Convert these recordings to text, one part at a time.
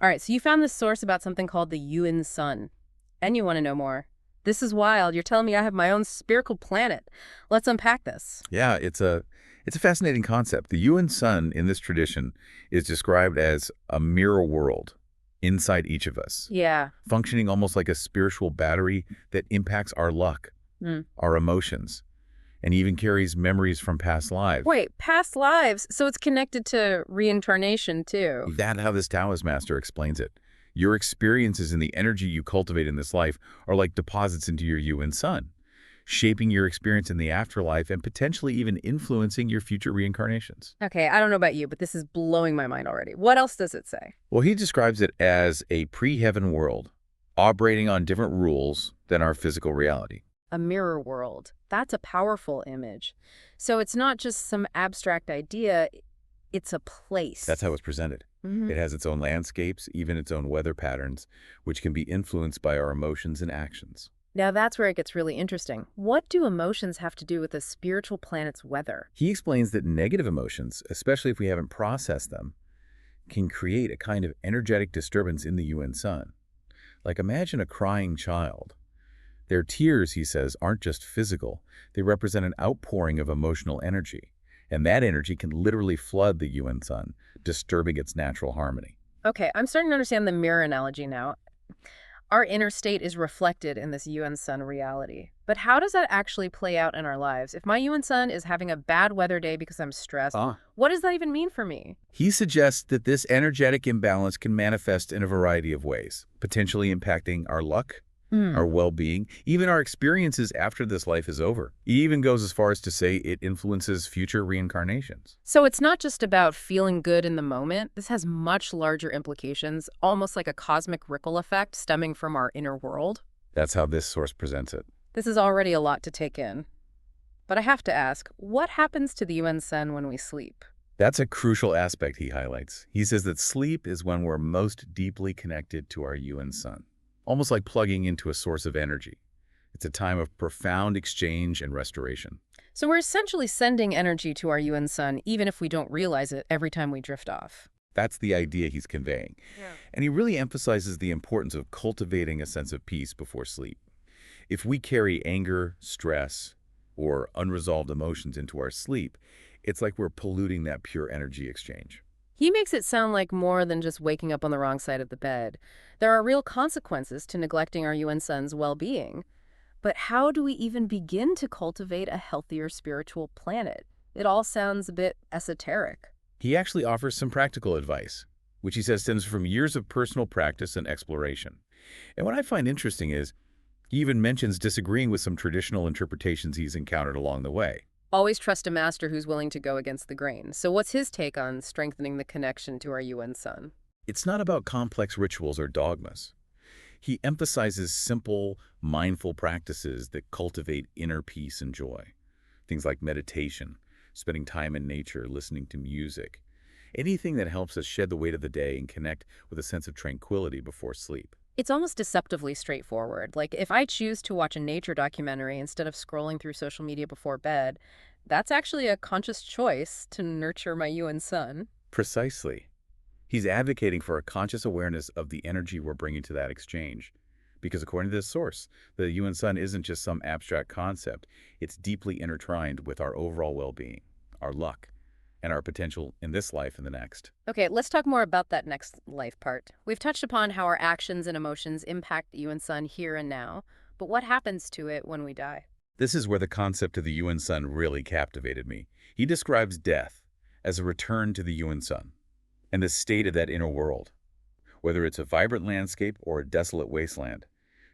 All right, so you found this source about something called the Yuen sun, and you want to know more. This is wild. You're telling me I have my own spherical planet. Let's unpack this. Yeah, it's a fascinating concept. The Yuen sun in this tradition is described as a mirror world inside each of us, Yeah. functioning almost like a spiritual battery that impacts our luck, Hmm. our emotions, and even carries memories from past lives. Wait, past lives. So it's connected to reincarnation, too. That's how this Taoist master explains it. Your experiences and the energy you cultivate in this life are like deposits into your Yuen sun, shaping your experience in the afterlife and potentially even influencing your future reincarnations. Okay, I don't know about you, but this is blowing my mind already. What else does it say? Well, he describes it as a pre-heaven world, operating on different rules than our physical reality. A mirror world. That's a powerful image. So it's not just some abstract idea, it's a That's place. how it's presented. Hmm. It has its own landscapes, even its own weather patterns, which can be influenced by our emotions and actions. Now that's where it gets really interesting. What do emotions have to do with a spiritual planet's weather? He explains that negative emotions, especially if we haven't processed them, can create a kind of energetic disturbance in the UN sun. Like imagine a crying child. Their tears, he says, aren't just physical. They represent an outpouring of emotional energy. And that energy can literally flood the UN sun, disturbing its natural harmony. Okay, I'm starting to understand the mirror analogy now. Our inner state is reflected in this UN sun reality. But how does that actually play out in our lives? If my UN sun is having a bad weather day because I'm stressed, Ah. what does that even mean for me? He suggests that this energetic imbalance can manifest in a variety of ways, potentially impacting our luck, our well-being, even our experiences after this life is over. He even goes as far as to say it influences future reincarnations. So it's not just about feeling good in the moment. This has much larger implications, almost like a cosmic ripple effect stemming from our inner world. That's how this source presents it. This is already a lot to take in. But I have to ask, what happens to the UN sun when we sleep? That's a crucial aspect he highlights. He says that sleep is when we're most deeply connected to our UN sun, almost like plugging into a source of energy. It's a time of profound exchange and restoration. So we're essentially sending energy to our UN sun, even if we don't realize it every time we drift off. That's the idea he's conveying. Yeah. And he really emphasizes the importance of cultivating a sense of peace before sleep. If we carry anger, stress, or unresolved emotions into our sleep, it's like we're polluting that pure energy exchange. He makes it sound like more than just waking up on the wrong side of the bed. There are real consequences to neglecting our UN sun's well-being. But how do we even begin to cultivate a healthier spiritual planet? It all sounds a bit esoteric. He actually offers some practical advice, which he says stems from years of personal practice and exploration. And what I find interesting is he even mentions disagreeing with some traditional interpretations he's encountered along the way. Always trust a master who's willing to go against the grain. So what's his take on strengthening the connection to our UN sun? It's not about complex rituals or dogmas. He emphasizes simple, mindful practices that cultivate inner peace and joy. Things like meditation, spending time in nature, listening to music. Anything that helps us shed the weight of the day and connect with a sense of tranquility before sleep. It's almost deceptively straightforward. Like, if I choose to watch a nature documentary instead of scrolling through social media before bed, that's actually a conscious choice to nurture my UN sun. Precisely. He's advocating for a conscious awareness of the energy we're bringing to that exchange. Because according to this source, the UN sun isn't just some abstract concept. It's deeply intertwined with our overall well-being, our luck, and our potential in this life and the next. Okay, let's talk more about that next life part. We've touched upon how our actions and emotions impact the UN sun here and now, but what happens to it when we die? This is where the concept of the UN sun really captivated me. He describes death as a return to the UN sun and the state of that inner world, whether it's a vibrant landscape or a desolate wasteland,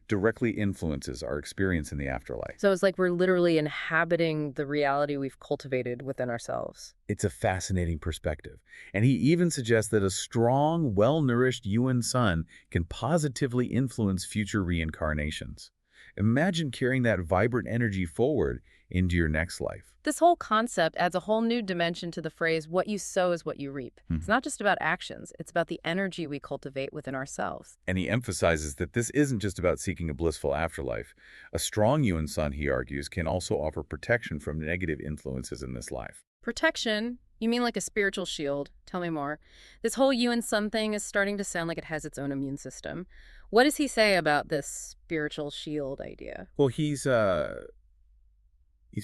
directly influences our experience in the afterlife. So it's like we're literally inhabiting the reality we've cultivated within ourselves. It's a fascinating perspective. And he even suggests that a strong, well-nourished UN sun can positively influence future reincarnations. Imagine carrying that vibrant energy forward into your next life. This whole concept adds a whole new dimension to the phrase, what you sow is what you reap. It's not just about actions, it's about the energy we cultivate within ourselves. And he emphasizes that this isn't just about seeking a blissful afterlife. A strong Yuen sun, he argues, can also offer protection from negative influences in this life. Protection, You mean like a spiritual shield? Tell me more. This whole Yuen Sun thing is starting to sound like it has its own immune system. What does he say about this spiritual shield idea? Well, he's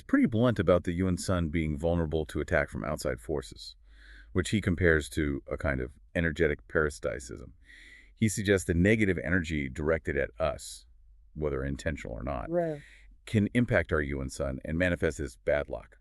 pretty blunt about the Yuen Sun being vulnerable to attack from outside forces, which he compares to a kind of energetic parasitism. He suggests the negative energy directed at us, whether intentional or not, Right. can impact our Yuen Sun and manifest as bad luck,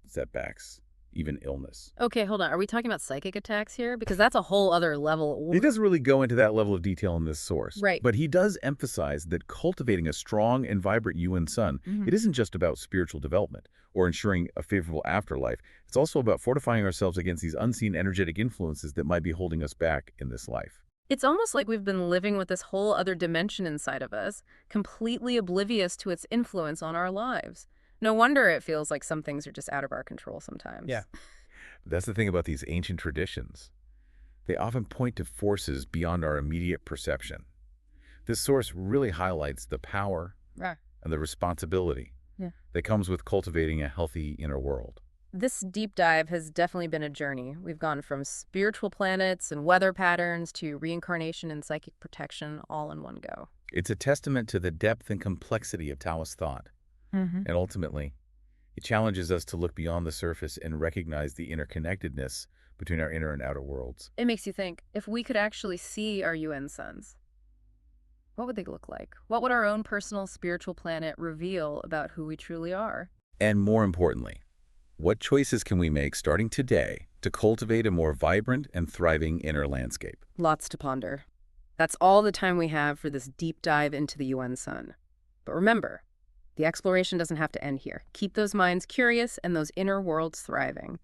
setbacks, even illness. Okay, hold on. Are we talking about psychic attacks here? Because that's a whole other level. He doesn't really go into that level of detail in this source, Right. but he does emphasize that cultivating a strong and vibrant Yuen Sun, Mhm. it isn't just about spiritual development or ensuring a favorable afterlife. It's also about fortifying ourselves against these unseen energetic influences that might be holding us back in this life. It's almost like we've been living with this whole other dimension inside of us, completely oblivious to its influence on our lives. No wonder it feels like some things are just out of our control Yeah. sometimes. That's the thing about these ancient traditions. They often point to forces beyond our immediate perception. This source really highlights the power Right. and the responsibility Yeah. that comes with cultivating a healthy inner world. This deep dive has definitely been a journey. We've gone from spiritual planets and weather patterns to reincarnation and psychic protection all in one go. It's a testament to the depth and complexity of Taoist thought, Hmm. and ultimately, it challenges us to look beyond the surface and recognize the interconnectedness between our inner and outer worlds. It makes you think, if we could actually see our UN suns, what would they look like? What would our own personal spiritual planet reveal about who we truly are? And more importantly, what choices can we make starting today to cultivate a more vibrant and thriving inner landscape? Lots to ponder. That's all the time we have for this deep dive into the UN sun. But remember, the exploration doesn't have to end here. Keep those minds curious and those inner worlds thriving.